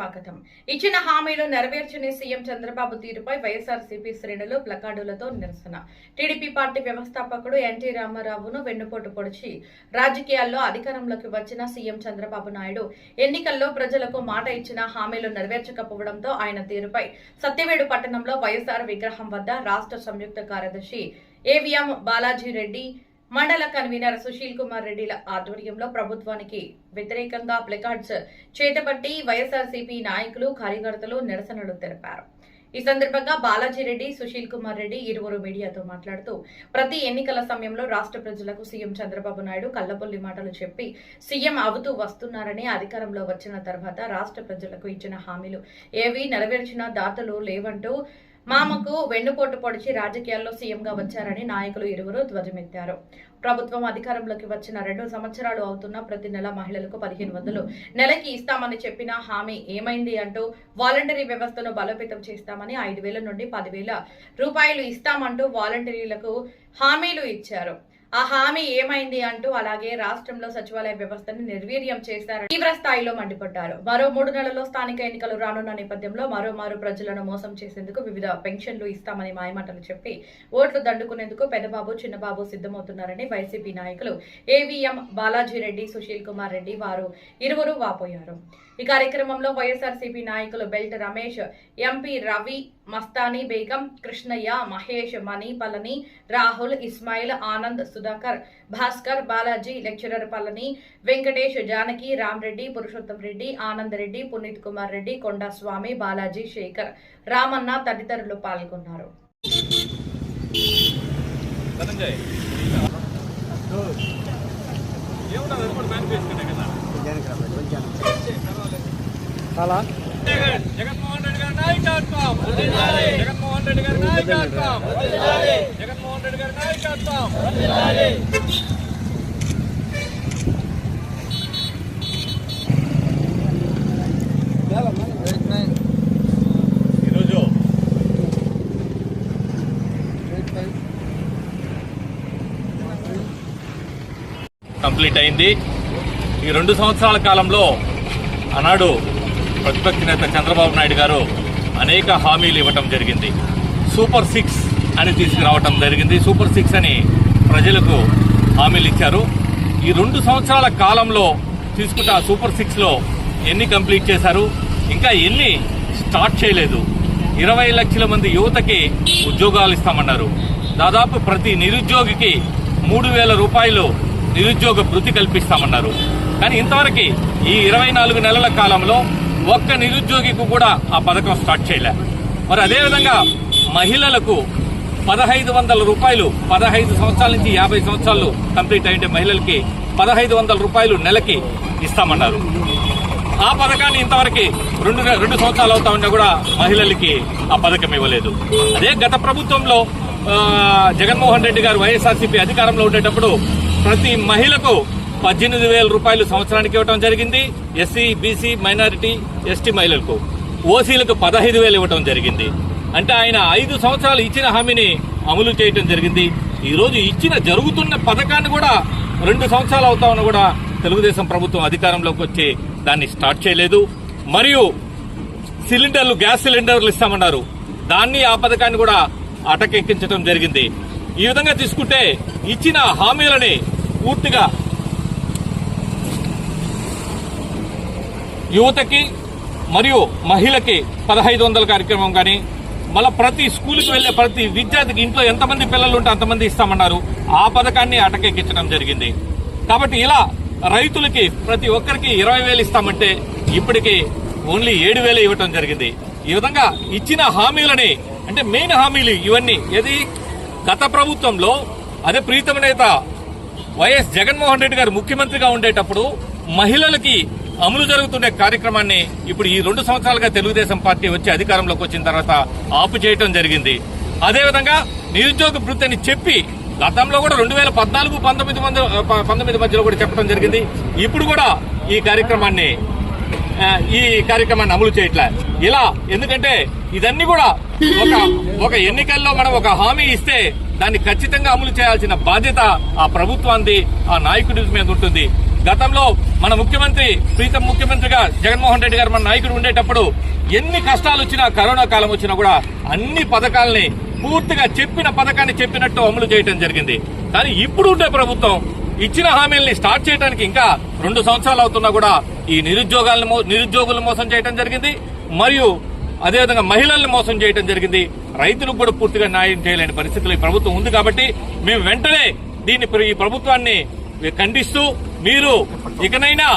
స్వాగతం. ఇచ్చిన హామీలు నెరవేర్చని సీఎం చంద్రబాబు తీరుపై వైఎస్ఆర్సీపీ శ్రేణులు ప్లకార్డులతో నిరసన. టీడీపీ పార్టీ వ్యవస్థాపకుడు ఎన్టీ రామారావును వెన్నుపోటు పొడిచి రాజకీయాల్లో అధికారంలోకి వచ్చిన సీఎం చంద్రబాబు నాయుడు ఎన్నికల్లో ప్రజలకు మాట ఇచ్చిన హామీలు నెరవేర్చకపోవడంతో ఆయన తీరుపై సత్యవేడు పట్టణంలో వైఎస్ఆర్ విగ్రహం వద్ద రాష్ట్ర సంయుక్త కార్యదర్శి ఏవిఎం బాలాజీ రెడ్డి, మండల కన్వీనర్ సుశీల్ కుమార్ రెడ్డిల ఆధ్వర్యంలో ప్రభుత్వానికి వ్యతిరేకంగా ప్లకార్డ్స్ చేతపట్టి వైఎస్ఆర్సీపీ నాయకులు, కార్యకర్తలు నిరసనలు తెలిపారు. ఈ సందర్భంగా బాలాజీ రెడ్డి, సుశీల్ కుమార్ రెడ్డి ఇరువురు మీడియాతో మాట్లాడుతూ ప్రతి ఎన్నికల సమయంలో రాష్ట్ర ప్రజలకు సీఎం చంద్రబాబు నాయుడు కళ్లబొల్లి మాటలు చెప్పి సీఎం అవుతూ వస్తున్నారని, అధికారంలో వచ్చిన తర్వాత రాష్ట్ర ప్రజలకు ఇచ్చిన హామీలు ఏవీ నెరవేర్చిన దాతలు లేవంటూ మామకు వెన్నుపోటు పొడిచి రాజకీయాల్లో సీఎంగా వచ్చారని నాయకులు ఇరువురు ధ్వజమెత్తారు. ప్రభుత్వం అధికారంలోకి వచ్చిన 2 సంవత్సరాలు అవుతున్న ప్రతి నెల మహిళలకు 1500 నెలకి ఇస్తామని చెప్పిన హామీ ఏమైంది అంటూ వాలంటరీ వ్యవస్థను బలోపేతం చేస్తామని 5000 నుండి 10,000 రూపాయలు ఇస్తామంటూ వాలంటీర్లకు హామీలు ఇచ్చారు. ఆ హామీ ఏమైంది అంటూ అలాగే రాష్ట్రంలో సచివాలయ వ్యవస్థను నిర్వీర్యం చేశారని తీవ్ర స్థాయిలో మండిపడ్డారు. మరో 3 నెలల్లో స్థానిక ఎన్నికలు రానున్న నేపథ్యంలో మరోమారు ప్రజలను మోసం చేసేందుకు వివిధ పెన్షన్లు ఇస్తామని మాయమాటలు చెప్పి ఓట్లు దండుకునేందుకు పెద్దబాబు, చిన్నబాబు సిద్ధమవుతున్నారని వైసీపీ నాయకులు ఏవిఎం బాలాజీ రెడ్డి, సుశీల్ కుమార్ రెడ్డి వారు ఇరువురు వాపోయారు. ఈ కార్యక్రమంలో వైఎస్ఆర్సీపీ నాయకులు బెల్ట్ రమేష్, ఎంపీ రవి, మస్తానీ బేగం, కృష్ణయ్య, మహేష్, మణి, పళని, రాహుల్, ఇస్మాయిల్, ఆనంద్, సుధాకర్, భాస్కర్, బాలాజీ, లెక్చరర్ పళని, వెంకటేష్, జానకి, రామ్రెడ్డి, పురుషోత్తం రెడ్డి, ఆనంద్ రెడ్డి, పునీత్ కుమార్ రెడ్డి, కొండస్వామి, బాలాజీ, శేఖర్, రామన్న తదితరులు పాల్గొన్నారు. జగన్మోహన్ రెడ్డి గారి నాయకత్వం, జగన్మోహన్ రెడ్డి గారి నాయకత్వం, జగన్మోహన్ రెడ్డి గారి నాయకత్వం. ఈరోజు కంప్లీట్ అయింది. ఈ 2 సంవత్సరాల కాలంలో ఆనాడు ప్రతిపక్ష నేత చంద్రబాబు నాయుడు గారు అనేక హామీలు ఇవ్వటం జరిగింది. సూపర్ 6 అని తీసుకురావటం జరిగింది. సూపర్ 6 అని ప్రజలకు హామీలు ఇచ్చారు. ఈ 2 సంవత్సరాల కాలంలో తీసుకుంటే ఆ సూపర్ 6లో ఎన్ని కంప్లీట్ చేశారు, ఇంకా ఎన్ని స్టార్ట్ చేయలేదు. 20 లక్షల మంది యువతకి ఉద్యోగాలు ఇస్తామన్నారు. దాదాపు ప్రతి నిరుద్యోగికి 3,000 రూపాయలు నిరుద్యోగ భృతి కల్పిస్తామన్నారు. కానీ ఇంతవరకు ఈ 24 నెలల కాలంలో ఒక్క నిరుద్యోగికి కూడా ఆ పథకం స్టార్ట్ చేయలే. మరి అదేవిధంగా మహిళలకు 1,500 రూపాయలు 15 సంవత్సరాల నుంచి 50 సంవత్సరాలు కంప్లీట్ అయ్యే మహిళలకి 1,500 రూపాయలు నెలకి ఇస్తామన్నారు. ఆ పథకాన్ని ఇంతవరకు 2 సంవత్సరాలు అవుతా ఉన్నా కూడా మహిళలకి ఆ పథకం ఇవ్వలేదు. అదే గత ప్రభుత్వంలో జగన్మోహన్ రెడ్డి గారు వైఎస్ఆర్సీపీ అధికారంలో ఉండేటప్పుడు ప్రతి మహిళకు 18,000 రూపాయలు సంవత్సరానికి ఇవ్వడం జరిగింది. ఎస్సీ, బీసీ, మైనారిటీ, ఎస్టీ మహిళలకు, ఓసీలకు 15,000 ఇవ్వడం జరిగింది. అంటే ఆయన 5 సంవత్సరాలు ఇచ్చిన హామీని అమలు చేయడం జరిగింది. ఈ రోజు ఇచ్చిన జరుగుతున్న పథకాన్ని కూడా 2 సంవత్సరాలు అవుతా ఉన్నా కూడా తెలుగుదేశం ప్రభుత్వం అధికారంలోకి వచ్చి దాన్ని స్టార్ట్ చేయలేదు. మరియు సిలిండర్లు, గ్యాస్ సిలిండర్లు ఇస్తామన్నారు. దాన్ని, ఆ పథకాన్ని కూడా అటకెక్కించడం జరిగింది. ఈ విధంగా తీసుకుంటే ఇచ్చిన హామీలని పూర్తిగా యువతకి మరియు మహిళకి 1,500 కార్యక్రమం కానీ, మళ్ళీ ప్రతి స్కూల్కి వెళ్లే ప్రతి విద్యార్థికి ఇంట్లో ఎంతమంది పిల్లలు ఉంటే అంతమంది ఇస్తామన్నారు. ఆ పథకాన్ని అటకెక్కించడం జరిగింది. కాబట్టి ఇలా రైతులకి ప్రతి ఒక్కరికి 20,000 ఇస్తామంటే ఇప్పటికి ఓన్లీ 7,000 ఇవ్వటం జరిగింది. ఈ విధంగా ఇచ్చిన హామీలని, అంటే మెయిన్ హామీలు ఇవన్నీ ఏది గత ప్రభుత్వంలో అదే ప్రీతమ నేత వైఎస్ జగన్మోహన్ రెడ్డి గారు ముఖ్యమంత్రిగా ఉండేటప్పుడు మహిళలకి అమలు జరుగుతున్న కార్యక్రమాన్ని ఇప్పుడు ఈ 2 సంవత్సరాలుగా తెలుగుదేశం పార్టీ వచ్చి అధికారంలోకి వచ్చిన తర్వాత ఆపు చేయడం జరిగింది. అదేవిధంగా నిరుద్యోగ భృతి అని చెప్పి గతంలో కూడా 2014-19 మధ్యలో కూడా చెప్పడం జరిగింది. ఇప్పుడు కూడా ఈ కార్యక్రమాన్ని అమలు చేయట్లే. ఇలా ఎందుకంటే ఇదన్నీ కూడా ఒక ఎన్నికల్లో మనం ఒక హామీ ఇస్తే దాన్ని ఖచ్చితంగా అమలు చేయాల్సిన బాధ్యత ఆ ప్రభుత్వానికి, ఆ నాయకుడి మీద ఉంటుంది. గతంలో మన ముఖ్యమంత్రి ప్రీతం ముఖ్యమంత్రిగా జగన్మోహన్ రెడ్డి గారు మన నాయకుడు ఉండేటప్పుడు ఎన్ని కష్టాలు వచ్చినా, కరోనా కాలం వచ్చినా కూడా అన్ని పథకాలని పూర్తిగా చెప్పిన పథకాన్ని చెప్పినట్టు అమలు చేయడం జరిగింది. కానీ ఇప్పుడు ఉండే ప్రభుత్వం ఇచ్చిన హామీల్ని స్టార్ట్ చేయడానికి ఇంకా 2 సంవత్సరాలు అవుతున్నా కూడా ఈ నిరుద్యోగులను మోసం చేయడం జరిగింది. మరియు అదేవిధంగా మహిళల్ని మోసం చేయడం జరిగింది. రైతులకు కూడా పూర్తిగా న్యాయం చేయలేని పరిస్థితులు ఈ ప్రభుత్వం ఉంది. కాబట్టి మేము వెంటనే ఈ ప్రభుత్వాన్ని ఖండిస్తూ మీరు ఇకనైనా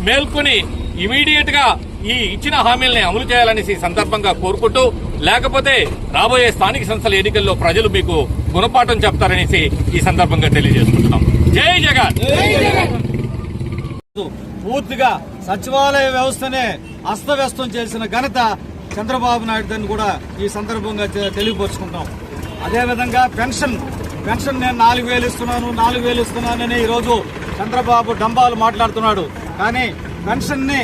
మేల్కొని ఇమీడియట్ గా ఈ ఇచ్చిన హామీల్ని అమలు చేయాలనేసి సందర్భంగా కోరుకుంటూ, లేకపోతే రాబోయే స్థానిక సంస్థల ఎన్నికల్లో ప్రజలు మీకు గుణపాఠం చెప్తారనేసి ఈ సందర్భంగా తెలియజేసుకుంటున్నాం. జై జగన్. పూర్తిగా సచివాలయ వ్యవస్థనే అస్తవ్యస్తం చేసిన ఘనత చంద్రబాబు నాయుడు కూడా ఈ సందర్భంగా తెలియపరుచుకుంటాం. అదేవిధంగా పెన్షన్ నేను 4,000 ఇస్తున్నానని ఈరోజు చంద్రబాబు డంబాలు మాట్లాడుతున్నాడు. కానీ పెన్షన్ ని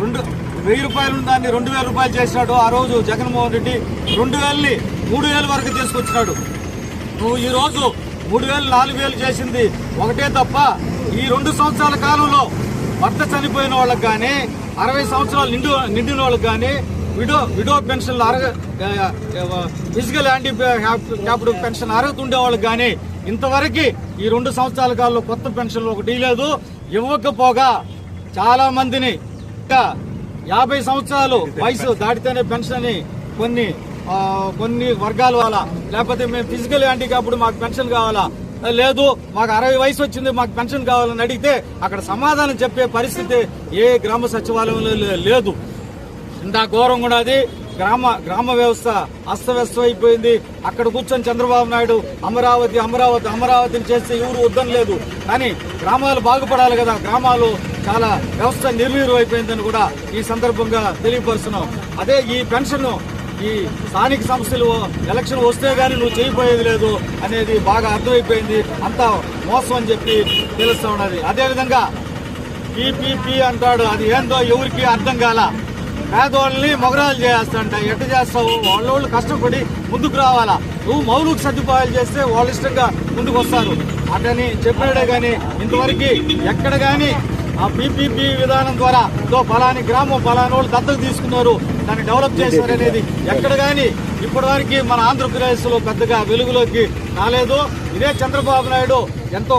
1,000 రూపాయలు దాన్ని 2,000 రూపాయలు చేశాడు. ఆ రోజు జగన్మోహన్ రెడ్డి 2,000ని 3,000 వరకు తీసుకొచ్చినాడు. నువ్వు ఈ రోజు 3,000 4,000 చేసింది ఒకటే తప్ప ఈ 2 సంవత్సరాల కాలంలో భర్త చనిపోయిన వాళ్ళకి కానీ, 60 సంవత్సరాలు నిండిన వాళ్ళకి కానీ, విడో పెన్షన్లు ఫిజికల్ హ్యాండిక్యాప్డ్ పెన్షన్ అర్హత ఉండే వాళ్ళకి కానీ ఇంతవరకు ఈ 2 సంవత్సరాల కాలంలో కొత్త పెన్షన్లు ఒకటి లేదు. ఇవ్వకపోగా చాలా మందిని 50 సంవత్సరాలు వయసు దాటితేనే పెన్షన్ అని కొన్ని వర్గాల వాళ్ళ, లేకపోతే మేము ఫిజికల్ హ్యాండిక్యాప్డ్ మాకు పెన్షన్ కావాలా, లేదు మాకు 60 వయసు వచ్చింది మాకు పెన్షన్ కావాలని అడిగితే అక్కడ సమాధానం చెప్పే పరిస్థితి ఏ గ్రామ సచివాలయంలో లేదు. ఇంత ఘోరం కూడా అది. గ్రామ వ్యవస్థ అస్తవ్యస్తం అయిపోయింది. అక్కడ కూర్చొని చంద్రబాబు నాయుడు అమరావతిని చేస్తే ఎవరు వద్దని లేదు. కానీ గ్రామాలు బాగుపడాలి కదా, గ్రామాలు చాలా వ్యవస్థ నిర్వీర్యం అయిపోయిందని కూడా ఈ సందర్భంగా తెలియపరుస్తున్నాం. అదే ఈ పెన్షన్ ఈ స్థానిక సంస్థలు ఎలక్షన్ వస్తే గానీ నువ్వు చేయబోయేది లేదు అనేది బాగా అర్థమైపోయింది. అంతా మోసం అని చెప్పి తెలుస్తా ఉన్నది. అదేవిధంగా పీపీపీ అంటాడు, అది ఏందో ఎవరికి అర్థం కాల. పేదవాళ్ళని మొగరాలు చేస్తాంట. ఎట్ట చేస్తావు? వాళ్ళు కష్టపడి ముందుకు రావాలా. నువ్వు మౌలిక సదుపాయాలు చేస్తే వాళ్ళ ఇష్టంగా ముందుకు వస్తారు అటని చెప్పాడే గాని ఇంతవరకు ఎక్కడ గాని ఆ పీపీపీ విధానం ద్వారా ఫలాని గ్రామం ఫలాని వాళ్ళు దత్తత తీసుకున్నారు, దాన్ని డెవలప్ చేశారు అనేది ఎక్కడ గాని ఇప్పటివరకు మన ఆంధ్రప్రదేశ్ లో పెద్దగా వెలుగులోకి రాలేదు. ఇదే చంద్రబాబు నాయుడు ఎంతో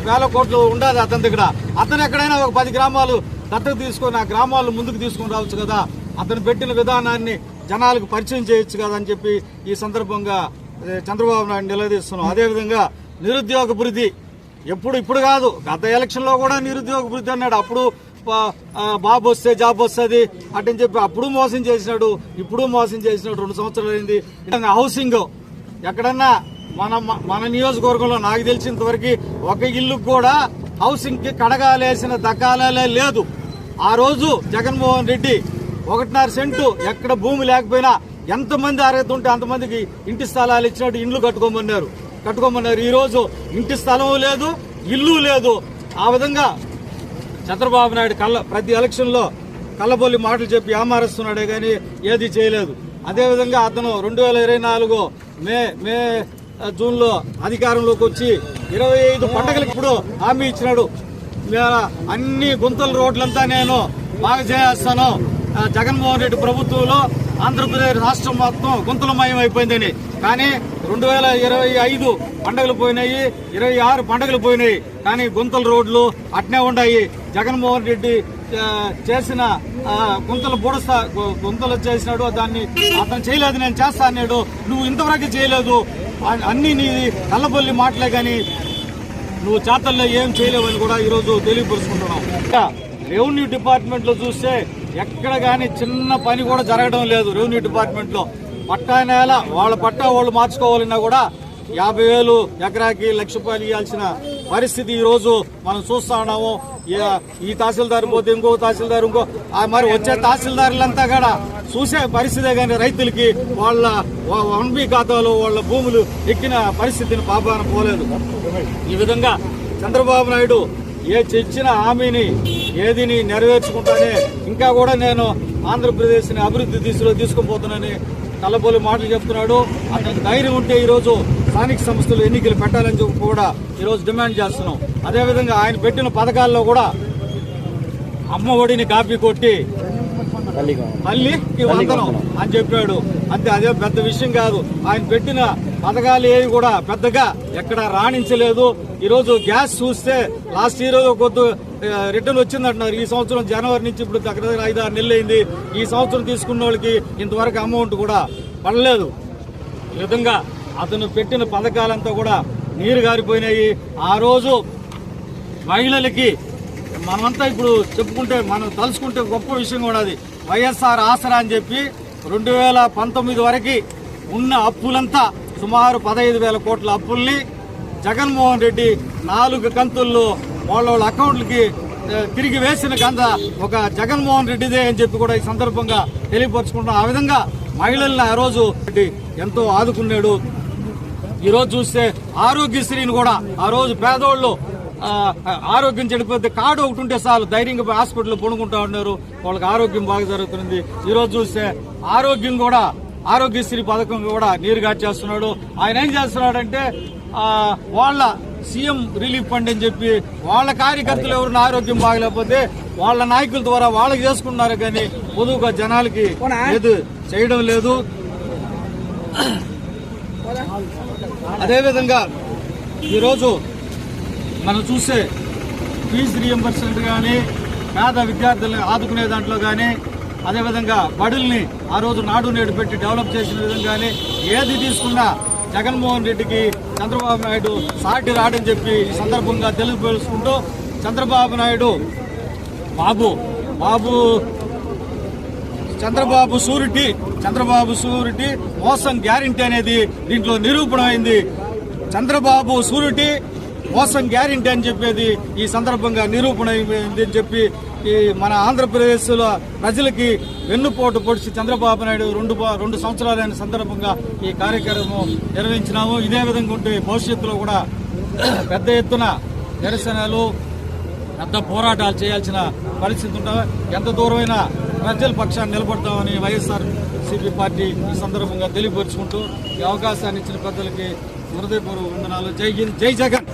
వేల కోట్లు ఉండాలి అతని దగ్గర. అతను ఎక్కడైనా ఒక 10 గ్రామాలు దత్తత తీసుకొని ఆ గ్రామాలను ముందుకు తీసుకుని రావచ్చు కదా, అతను పెట్టిన విధానాన్ని జనాలకు పరిచయం చేయొచ్చు కదా అని చెప్పి ఈ సందర్భంగా చంద్రబాబు నాయుడు నిలదీస్తున్నాం. అదేవిధంగా నిరుద్యోగ భృతి ఇప్పుడు కాదు, గత ఎలక్షన్ లో కూడా నిరుద్యోగ భృతి అన్నాడు. అప్పుడు బాబు వస్తే జాబ్ వస్తుంది అటని చెప్పి అప్పుడు మోసం చేసినాడు, ఇప్పుడు మోసం చేసినాడు. 2 సంవత్సరాలు అయింది. హౌసింగ్ ఎక్కడన్నా మన నియోజకవర్గంలో నాకు తెలిసినంతవరకు ఒక ఇల్లు కూడా హౌసింగ్ కి కడగాలేసిన దక్కాలే లేదు. ఆ రోజు జగన్మోహన్ రెడ్డి 1.5 సెంటు ఎక్కడ భూమి లేకపోయినా ఎంతమంది అర్హత ఉంటే అంతమందికి ఇంటి స్థలాలు ఇచ్చినట్టు ఇండ్లు కట్టుకోమన్నారు. ఈ రోజు ఇంటి స్థలం లేదు, ఇల్లు లేదు. ఆ విధంగా చంద్రబాబు నాయుడు ప్రతి ఎలక్షన్ లో కళ్ళబొల్లి మాటలు చెప్పి ఆమారుస్తున్నాడే గాని ఏది చేయలేదు. అదేవిధంగా అతను 2024 మే జూన్ లో అధికారంలోకి వచ్చి 25 పండుగలకు ఇప్పుడు హామీ ఇచ్చినాడు. అన్ని గుంతల రోడ్లంతా నేను బాగా చేస్తాను. జగన్మోహన్ రెడ్డి ప్రభుత్వంలో ఆంధ్రప్రదేశ్ రాష్ట్రం మొత్తం గుంతలమయం అయిపోయిందని. కానీ 2025 పండుగలు పోయినాయి, 26 పండుగలు పోయినాయి. కానీ గుంతల రోడ్లు అట్నే ఉన్నాయి. జగన్మోహన్ రెడ్డి చేసిన గుంతలు చేసినాడు, దాన్ని అతను చేయలేదు, నేను చేస్తా అన్నాడు. నువ్వు ఇంతవరకు చేయలేదు, అన్ని నీ కళ్ళబొల్లి మాటలే కానీ నువ్వు చేతల్లో ఏం చేయలేవని కూడా ఈరోజు తెలియపరుచుకుంటున్నావు. రెవెన్యూ డిపార్ట్మెంట్ లో చూస్తే ఎక్కడ గానీ చిన్న పని కూడా జరగడం లేదు. రెవెన్యూ డిపార్ట్మెంట్ లో పట్టా నేల వాళ్ళ పట్టా వాళ్ళు మార్చుకోవాలన్నా కూడా 50,000 ఎకరాకి ₹1,00,000 ఇవ్వాల్సిన పరిస్థితి ఈ రోజు మనం చూస్తా ఉన్నాము. ఈ తహసీల్దార్ పోతే ఇంకో తహసీల్దార్ మరి వచ్చే తహసీల్దారులంతా కూడా చూసే పరిస్థితే కానీ రైతులకి వాళ్ళ 1B ఖాతాలో వాళ్ళ భూములు ఎక్కిన పరిస్థితిని పాపాన పోలేదు. ఈ విధంగా చంద్రబాబు నాయుడు ఇచ్చిన హామీని ఏదిని నెరవేర్చుకుంటానే ఇంకా కూడా నేను ఆంధ్రప్రదేశ్ ని అభివృద్ధి దిశలో తీసుకుపోతున్నానని కళ్ళబోలి మాటలు చెప్తున్నాడు. అతనికి ధైర్యం ఉంటే ఈరోజు స్థానిక సంస్థలు ఎన్నికలు పెట్టాలని చెప్పి కూడా ఈరోజు డిమాండ్ చేస్తున్నాం. అదేవిధంగా ఆయన పెట్టిన పథకాల్లో కూడా అమ్మ ఒడిని కాపీ కొట్టి తల్లికి వందనం అని చెప్పాడు. అంతే, అదే పెద్ద విషయం కాదు. ఆయన పెట్టిన పథకాలు ఏవి కూడా పెద్దగా ఎక్కడ రాణించలేదు. ఈరోజు గ్యాస్ చూస్తే లాస్ట్ ఇయర్ కొద్ది రిటర్న్ వచ్చిందంటున్నారు. ఈ సంవత్సరం జనవరి నుంచి ఇప్పుడు దగ్గర 5-6 నెలలు అయింది. ఈ సంవత్సరం తీసుకున్న వాళ్ళకి ఇంతవరకు అమౌంట్ కూడా పడలేదు. ఈ విధంగా అతను పెట్టిన పథకాలంతా కూడా నీరు గారిపోయినాయి. ఆ రోజు మహిళలకి మనమంతా ఇప్పుడు చెప్పుకుంటే మనం తలుచుకుంటే గొప్ప విషయం కూడా అది. వైఎస్ఆర్ ఆసరా అని చెప్పి 2019 వరకు ఉన్న అప్పులంతా సుమారు 15,000 కోట్ల అప్పుల్ని జగన్మోహన్ రెడ్డి 4 కంతుల్లో వాళ్ళ అకౌంట్లకి తిరిగి వేసిన గంధ ఒక జగన్మోహన్ రెడ్డిదే అని చెప్పి కూడా ఈ సందర్భంగా తెలియపరుచుకుంటున్నాం. ఆ విధంగా మహిళల్ని ఆ రోజు ఎంతో ఆదుకున్నాడు. ఈరోజు చూస్తే ఆరోగ్యశ్రీని కూడా ఆ రోజు పేదోళ్ళు ఆరోగ్యం చెడిపోతే కార్డు ఒకటి ఉంటే చాలు ధైర్యంగా హాస్పిటల్లో పొడుకుంటా ఉన్నారు. వాళ్ళకి ఆరోగ్యం బాగా జరుగుతుంది. ఈరోజు చూస్తే ఆరోగ్యం కూడా ఆరోగ్యశ్రీ పథకం కూడా నీరుగార్చేస్తున్నాడు. ఆయన ఏం చేస్తున్నాడంటే వాళ్ళ సీఎం రిలీఫ్ ఫండ్ అని చెప్పి వాళ్ళ కార్యకర్తలు ఎవరైనా ఆరోగ్యం బాగలేకపోతే వాళ్ళ నాయకుల ద్వారా వాళ్ళకి చేసుకున్నారు, కానీ పొదువుగా జనాలకి ఏది చేయడం లేదు. అదేవిధంగా ఈరోజు మనం చూస్తే ఫీజు రీఎంబర్స్మెంట్ కానీ పేద విద్యార్థులను ఆదుకునే దాంట్లో కానీ అదేవిధంగా బడుల్ని ఆ రోజు నాడు నేడు పెట్టి డెవలప్ చేసిన విధంగా కానీ ఏది తీసుకున్నా జగన్మోహన్ రెడ్డికి చంద్రబాబు నాయుడు సాటి రాడని చెప్పి ఈ సందర్భంగా తెలుసుకుంటూ చంద్రబాబు నాయుడు చంద్రబాబు షూరిటీ మోసం గ్యారెంటీ అనేది దీంట్లో నిరూపణ అయింది. చంద్రబాబు షూరిటీ మోసం గ్యారెంటీ అని చెప్పేది ఈ సందర్భంగా నిరూపణ అయింది అని చెప్పి ఈ మన ఆంధ్రప్రదేశ్ లో ప్రజలకి వెన్నుపోటు పొడిచి చంద్రబాబు నాయుడు 2 సంవత్సరాలైన సందర్భంగా ఈ కార్యక్రమం నిర్వహించినాము. ఇదే విధంగా ఉంటే భవిష్యత్తులో కూడా పెద్ద ఎత్తున నిరసనలు పెద్ద పోరాటాలు చేయాల్సిన పరిస్థితి ఉంటాం. ఎంత దూరమైనా ప్రజల పక్షాన్ని నిలబడతామని వైఎస్ఆర్ సిపి పార్టీ ఈ సందర్భంగా తెలియపరుచుకుంటూ ఈ అవకాశాన్ని ఇచ్చిన పెద్దలకి హృదయపూర్వక వందనాలు. జై హింద్, జై జగన్.